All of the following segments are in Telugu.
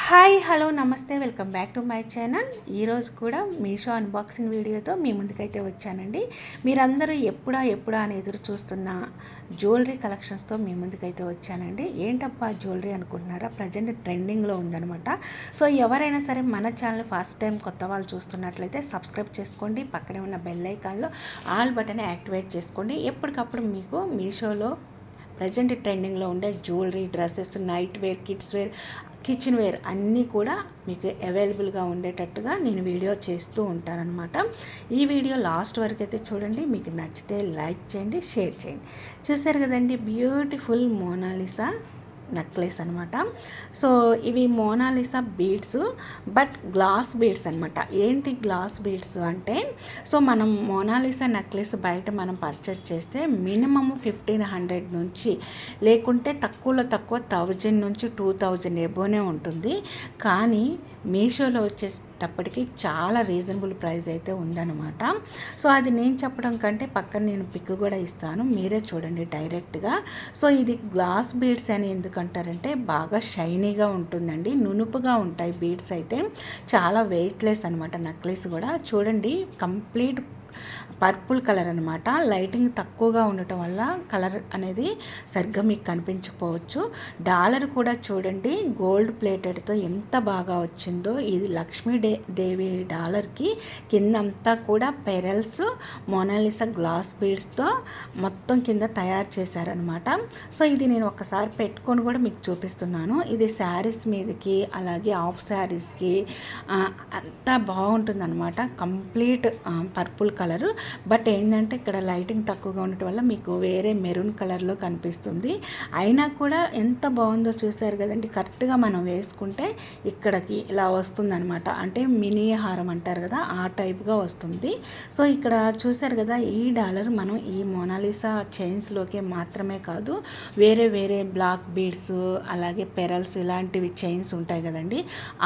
హాయ్ హలో నమస్తే welcome back to my channel. ఈరోజు కూడా మీషో అన్బాక్సింగ్ వీడియోతో మీ ముందుకైతే వచ్చానండి. మీరందరూ ఎప్పుడా అని ఎదురు చూస్తున్న జ్యువెలరీ కలెక్షన్స్తో మీ ముందుకైతే వచ్చానండి. ఏంటప్పా జ్యువెలరీ అనుకుంటున్నారా? ప్రజెంట్ ట్రెండింగ్లో ఉందనమాట. సో ఎవరైనా సరే మన ఛానల్ ఫస్ట్ టైం కొత్త వాళ్ళు చూస్తున్నట్లయితే సబ్స్క్రైబ్ చేసుకోండి. పక్కనే ఉన్న బెల్ ఐకాన్లో ఆల్ బటన్ యాక్టివేట్ చేసుకోండి. ఎప్పటికప్పుడు మీకు మీషోలో ప్రజెంట్ ట్రెండింగ్లో ఉండే jewellery, dresses, night wear, kids wear, kitchen wear అన్నీ కూడా మీకు అవైలబుల్గా ఉండేటట్టుగా నేను వీడియో చేస్తూ ఉంటానన్నమాట. ఈ వీడియో లాస్ట్ వరకు అయితే చూడండి. మీకు నచ్చితే లైక్ చేయండి, షేర్ చేయండి. చూసారు కదండి, బ్యూటిఫుల్ మోనాలిసా నెక్లెస్ అనమాట. సో ఇవి Mona Lisa beads, but glass beads అనమాట. ఏంటి గ్లాస్ బీడ్స్ అంటే, సో మనం మోనాలిసా నెక్లెస్ బయట మనం పర్చేస్ చేస్తే మినిమమ్ 1500 నుంచి, లేకుంటే తక్కువలో తక్కువ 1000 నుంచి 2000 ఎబోనే ఉంటుంది. కానీ మీషోలో వచ్చేటప్పటికి చాలా రీజనబుల్ ప్రైస్ అయితే ఉందన్నమాట. సో అది నేను చెప్పడం కంటే పక్కన నేను పిక్ కూడా ఇస్తాను, మీరే చూడండి డైరెక్ట్గా. సో ఇది గ్లాస్ బీడ్స్ అని ఎందుకంటారంటే బాగా షైనీగా ఉంటుందండి, నునుపుగా ఉంటాయి బీడ్స్ అయితే. చాలా వెయిట్లెస్ అనమాట నెక్లెస్ కూడా. చూడండి కంప్లీట్ పర్పుల్ కలర్ అనమాట. లైటింగ్ తక్కువగా ఉండటం వల్ల కలర్ అనేది సరిగ్గా మీకు కనిపించకపోవచ్చు. డాలర్ కూడా చూడండి గోల్డ్ ప్లేటెడ్తో ఎంత బాగా వచ్చిందో. ఇది లక్ష్మీదేవి డాలర్కి కిందంతా కూడా పెరల్స్ మోనాలిసా గ్లాస్ బీడ్స్తో మొత్తం కింద తయారు చేశారనమాట. సో ఇది నేను ఒకసారి పెట్టుకొని కూడా మీకు చూపిస్తున్నాను. ఇది శారీస్ మీదకి, అలాగే హాఫ్ శారీస్కి అంతా బాగుంటుందన్నమాట. Complete purple colour. బట్ ఏంటంటే ఇక్కడ లైటింగ్ తక్కువగా ఉండటం వల్ల మీకు వేరే మెరూన్ కలర్లో కనిపిస్తుంది. అయినా కూడా ఎంత బాగుందో చూసారు కదండి. కరెక్ట్గా మనం వేసుకుంటే ఇక్కడికి ఇలా వస్తుందన్నమాట. అంటే మినీ హారం అంటారు కదా, ఆ టైప్గా వస్తుంది. సో ఇక్కడ చూసారు కదా, ఈ డాలర్ మనం ఈ మోనాలిసా చైన్స్లోకి మాత్రమే కాదు, వేరే వేరే బ్లాక్ బీడ్స్, అలాగే పెరల్స్ ఇలాంటివి చైన్స్ ఉంటాయి కదండి,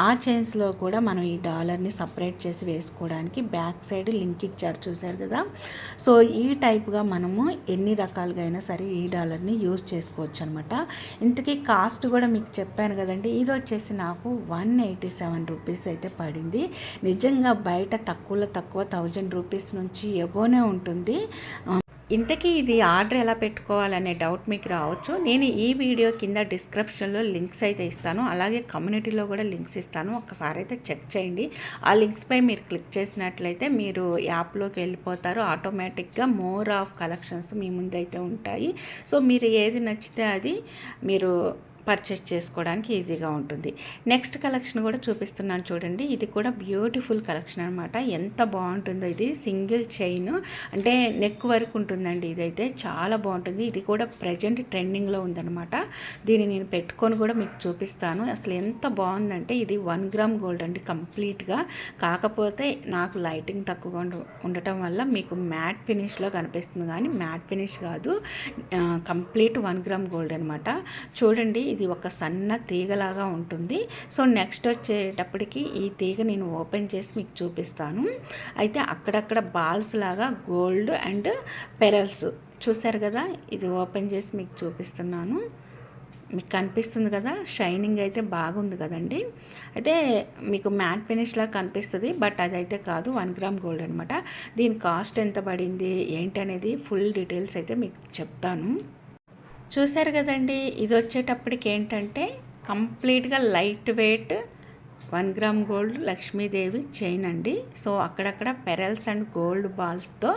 ఆ చైన్స్లో కూడా మనం ఈ డాలర్ని సపరేట్ చేసి వేసుకోవడానికి బ్యాక్ సైడ్ లింక్ ఇచ్చారు చూసారు కదా. సో ఈ టైప్గా మనము ఎన్ని రకాలుగా అయినా సరే ఈ డాలర్ని యూజ్ చేసుకోవచ్చు అనమాట. ఇంతకీ కాస్ట్ కూడా మీకు చెప్పాను కదండి. ఇది వచ్చేసి నాకు 187 రూపీస్ అయితే పడింది. నిజంగా బయట తక్కువలో తక్కువ 1000 రూపీస్ నుంచి ఎబోనే ఉంటుంది. ఇంతకీ ఇది ఆర్డర్ ఎలా పెట్టుకోవాలనే డౌట్ మీకు రావచ్చు. నేను ఈ వీడియో కింద డిస్క్రిప్షన్లో లింక్స్ అయితే ఇస్తాను, అలాగే కమ్యూనిటీలో కూడా లింక్స్ ఇస్తాను. ఒకసారి అయితే చెక్ చేయండి. ఆ లింక్స్పై మీరు క్లిక్ చేసినట్లయితే మీరు యాప్లోకి వెళ్ళిపోతారు. ఆటోమేటిక్గా మోర్ ఆఫ్ కలెక్షన్స్ మీ ముందైతే ఉంటాయి. సో మీరు ఏది నచ్చితే అది మీరు పర్చేస్ చేసుకోవడానికి ఈజీగా ఉంటుంది. నెక్స్ట్ కలెక్షన్ కూడా చూపిస్తున్నాను చూడండి. ఇది కూడా బ్యూటిఫుల్ కలెక్షన్ అనమాట. ఎంత బాగుంటుందో. ఇది సింగిల్ చైన్, అంటే నెక్ వరకు ఉంటుందండి. ఇదైతే చాలా బాగుంటుంది. ఇది కూడా ప్రజెంట్ ట్రెండింగ్లో ఉందన్నమాట. దీన్ని నేను పెట్టుకొని కూడా మీకు చూపిస్తాను. అసలు ఎంత బాగుందంటే, ఇది 1 గ్రామ్ గోల్డ్ అండి కంప్లీట్గా. కాకపోతే నాకు లైటింగ్ తక్కువగా ఉండటం వల్ల మీకు మ్యాట్ ఫినిష్లో కనిపిస్తుంది, కానీ మ్యాట్ ఫినిష్ కాదు, కంప్లీట్ 1 గ్రామ్ గోల్డ్ అనమాట. చూడండి, ఇది ఒక సన్న తీగలాగా ఉంటుంది. సో నెక్స్ట్ వచ్చేటప్పటికి ఈ తీగ నేను ఓపెన్ చేసి మీకు చూపిస్తాను. అయితే అక్కడక్కడ బాల్స్ లాగా గోల్డ్ అండ్ పెరల్స్ చూసారు కదా. ఇది ఓపెన్ చేసి మీకు చూపిస్తున్నాను. మీకు కనిపిస్తుంది కదా, షైనింగ్ అయితే బాగుంది కదండి. అయితే మీకు మ్యాట్ ఫినిష్లా కనిపిస్తుంది, బట్ అదైతే కాదు, 1 గ్రామ్ గోల్డ్ అనమాట. దీని కాస్ట్ ఎంత పడింది ఏంటనేది ఫుల్ డీటెయిల్స్ అయితే మీకు చెప్తాను. చూసారు కదండి, ఇది వచ్చేటప్పటికి ఏంటంటే కంప్లీట్గా light weight 1 gram gold Lakshmidevi chain అండి. సో అక్కడక్కడ పెరల్స్ అండ్ గోల్డ్ బాల్స్తో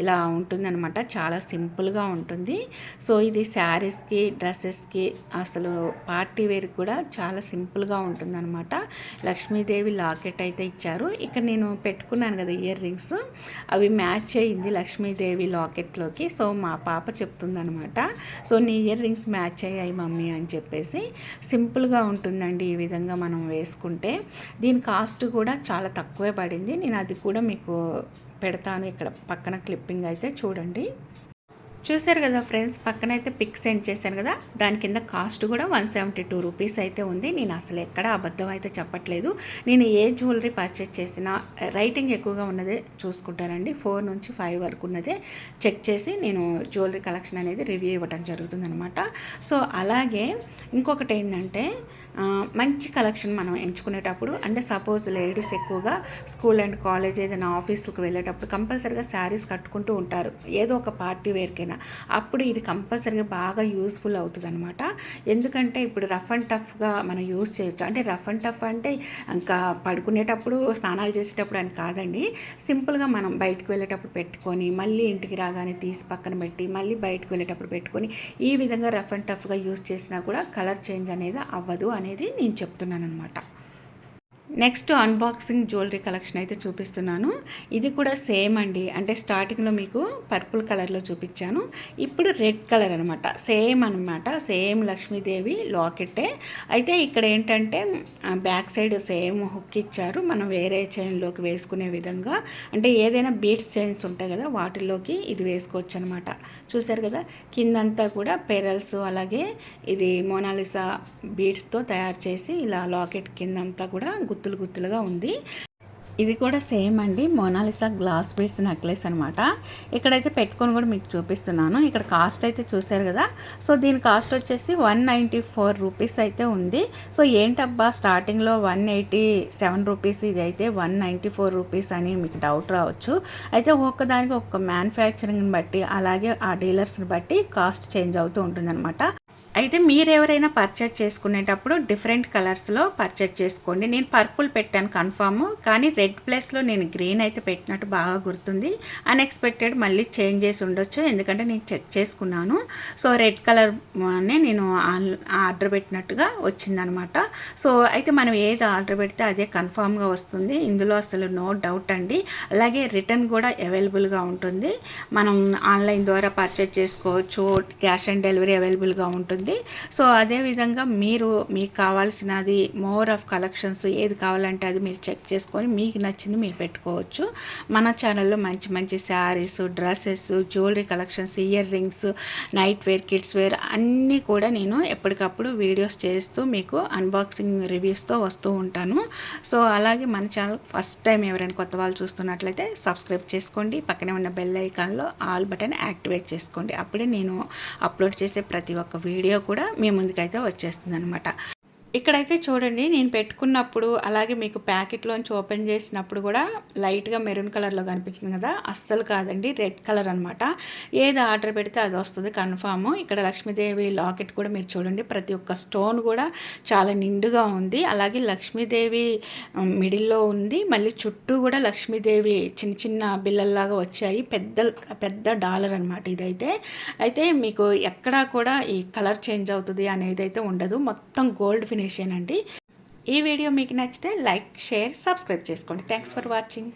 ఇలా ఉంటుందన్నమాట. చాలా సింపుల్గా ఉంటుంది. సో ఇది శారీస్కి, డ్రెస్సెస్కి, అసలు పార్టీ వేర్కి కూడా చాలా సింపుల్గా ఉంటుందన్నమాట. లక్ష్మీదేవి లాకెట్ అయితే ఇచ్చారు. ఇక్కడ నేను పెట్టుకున్నాను కదా ఇయర్ రింగ్స్, అవి మ్యాచ్ అయ్యింది లక్ష్మీదేవి లాకెట్లోకి. సో మా పాప చెప్తుందనమాట, సో నీ ఇయర్ రింగ్స్ మ్యాచ్ అయ్యాయి మమ్మీ అని చెప్పేసి. సింపుల్గా ఉంటుందండి ఈ విధంగా మనం వేసుకుంటే. దీని కాస్ట్ కూడా చాలా తక్కువే పడింది. నేను అది కూడా మీకు పెడతాను ఇక్కడ పక్కన క్లిప్పింగ్ అయితే చూడండి. చూసారు కదా ఫ్రెండ్స్, పక్కన అయితే పిక్ సెండ్ చేశాను కదా, దాని కింద కాస్ట్ కూడా 172 రూపీస్ అయితే ఉంది. నేను అసలు ఎక్కడ అబద్ధం అయితే చెప్పట్లేదు. నేను ఏ జ్యువెలరీ పర్చేస్ చేసినా రైటింగ్ ఎక్కువగా ఉన్నదే చూసుకుంటానండి. 4 నుంచి 5 వరకు ఉన్నదే చెక్ చేసి నేను జ్యువెలరీ కలెక్షన్ అనేది రివ్యూ ఇవ్వడం జరుగుతుందనమాట. సో అలాగే ఇంకొకటి ఏంటంటే మంచి కలెక్షన్ మనం ఎంచుకునేటప్పుడు, అంటే సపోజ్ లేడీస్ ఎక్కువగా స్కూల్ అండ్ కాలేజ్ ఏదైనా ఆఫీస్కి వెళ్ళేటప్పుడు కంపల్సరీగా శారీస్ కట్టుకుంటూ ఉంటారు, ఏదో ఒక పార్టీ వేర్కైనా. అప్పుడు ఇది కంపల్సరీగా బాగా యూస్ఫుల్ అవుతుంది అనమాట. ఎందుకంటే ఇప్పుడు రఫ్ అండ్ టఫ్గా మనం యూజ్ చేయొచ్చు. అంటే రఫ్ అండ్ టఫ్ అంటే ఇంకా పడుకునేటప్పుడు స్నానాలు చేసేటప్పుడు అని కాదండి. సింపుల్గా మనం బయటకు వెళ్ళేటప్పుడు పెట్టుకొని మళ్ళీ ఇంటికి రాగానే తీసి పక్కన పెట్టి మళ్ళీ బయటకు వెళ్ళేటప్పుడు పెట్టుకొని ఈ విధంగా రఫ్ అండ్ టఫ్గా యూజ్ చేసినా కూడా కలర్ చేంజ్ అనేది అవ్వదు అనేది నేను చెప్తున్నాను అనమాట. నెక్స్ట్ అన్బాక్సింగ్ జ్యువెలరీ కలెక్షన్ అయితే చూపిస్తున్నాను. ఇది కూడా సేమ్ అండి, అంటే స్టార్టింగ్లో మీకు పర్పుల్ కలర్లో చూపించాను, ఇప్పుడు రెడ్ కలర్ అనమాట. సేమ్ లక్ష్మీదేవి లాకెట్టే. అయితే ఇక్కడ ఏంటంటే బ్యాక్ సైడ్ సేమ్ హుక్ ఇచ్చారు, మనం వేరే చైన్లోకి వేసుకునే విధంగా. అంటే ఏదైనా బీడ్స్ చైన్స్ ఉంటాయి కదా, వాటిల్లోకి ఇది వేసుకోవచ్చు అనమాట. చూసారు కదా, కిందంతా కూడా పెరల్స్, అలాగే ఇది మోనాలిసా బీడ్స్తో తయారు చేసి ఇలా లాకెట్ కిందంతా కూడా గుత్తులుగా ఉంది. ఇది కూడా సేమ్ అండి, మోనాలిసా గ్లాస్ బీడ్స్ నెక్లెస్ అనమాట. ఇక్కడైతే పెట్టుకొని కూడా మీకు చూపిస్తున్నాను. ఇక్కడ కాస్ట్ అయితే చూసారు కదా. సో దీని కాస్ట్ వచ్చేసి 194 రూపీస్ అయితే ఉంది. సో ఏంటబ్బా స్టార్టింగ్లో 187 రూపీస్, ఇది అయితే 194 రూపీస్ అని మీకు డౌట్ రావచ్చు. అయితే ఒక్కదానికి ఒక్క మ్యానుఫ్యాక్చరింగ్ని బట్టి, అలాగే ఆ డీలర్స్ని బట్టి కాస్ట్ చేంజ్ అవుతూ ఉంటుందన్నమాట. అయితే మీరు ఎవరైనా పర్చేజ్ చేసుకునేటప్పుడు డిఫరెంట్ కలర్స్లో పర్చేజ్ చేసుకోండి. నేను పర్పుల్ పెట్టాను కన్ఫామ్, కానీ రెడ్ ప్లేస్లో నేను గ్రీన్ అయితే పెట్టినట్టు బాగా గుర్తుంది. అన్ఎక్స్పెక్టెడ్ మళ్ళీ చేంజ్ చేసి ఉండొచ్చు, ఎందుకంటే నేను చెక్ చేసుకున్నాను. సో రెడ్ కలర్ నేను ఆర్డర్ పెట్టినట్టుగా వచ్చిందనమాట. సో అయితే మనం ఏది ఆర్డర్ పెడితే అదే కన్ఫామ్గా వస్తుంది, ఇందులో అసలు నో డౌట్ అండి. అలాగే రిటర్న్ కూడా అవైలబుల్గా ఉంటుంది, మనం ఆన్లైన్ ద్వారా పర్చేజ్ చేసుకోవచ్చు, క్యాష్ ఆన్ డెలివరీ అవైలబుల్గా ఉంటుంది. సో అదేవిధంగా మీకు కావాల్సినది మోర్ ఆఫ్ కలెక్షన్స్ ఏది కావాలంటే అది మీరు చెక్ చేసుకొని మీకు నచ్చింది మీరు పెట్టుకోవచ్చు. మన ఛానల్లో మంచి saris, dresses, jewellery collections, earrings, night wear, kids wear అన్నీ కూడా నేను ఎప్పటికప్పుడు వీడియోస్ చేస్తూ మీకు అన్బాక్సింగ్ రివ్యూస్తో వస్తూ ఉంటాను. సో అలాగే మన ఛానల్ ఫస్ట్ టైం ఎవరైనా కొత్త వాళ్ళు చూస్తున్నట్లయితే సబ్స్క్రైబ్ చేసుకోండి, పక్కనే ఉన్న బెల్ ఐకాన్లో ఆల్ బటన్ యాక్టివేట్ చేసుకోండి. అప్పుడే నేను అప్లోడ్ చేసే ప్రతి ఒక్క వీడియో కూడా మీ ముందుకైతే వచ్చేస్తుంది అనమాట. ఇక్కడైతే చూడండి, నేను పెట్టుకున్నప్పుడు అలాగే మీకు ప్యాకెట్లోంచి ఓపెన్ చేసినప్పుడు కూడా లైట్గా మెరూన్ కలర్లో కనిపించింది కదా, అస్సలు కాదండి, రెడ్ కలర్ అనమాట. ఏది ఆర్డర్ పెడితే అది వస్తుంది కన్ఫామ్. ఇక్కడ లక్ష్మీదేవి లాకెట్ కూడా మీరు చూడండి, ప్రతి ఒక్క స్టోన్ కూడా చాలా నిండుగా ఉంది. అలాగే లక్ష్మీదేవి మిడిల్లో ఉంది, మళ్ళీ చుట్టూ కూడా లక్ష్మీదేవి చిన్న బిల్లల్లాగా వచ్చాయి, పెద్ద డాలర్ అనమాట ఇదైతే. అయితే మీకు ఎక్కడా కూడా ఈ కలర్ చేంజ్ అవుతుంది అనేది అయితే ఉండదు, మొత్తం గోల్డ్ ఫినిషింగ్ అండి. ఈ వీడియో మీకు నచ్చితే లైక్, షేర్, సబ్స్క్రైబ్ చేసుకోండి. Thanks for watching.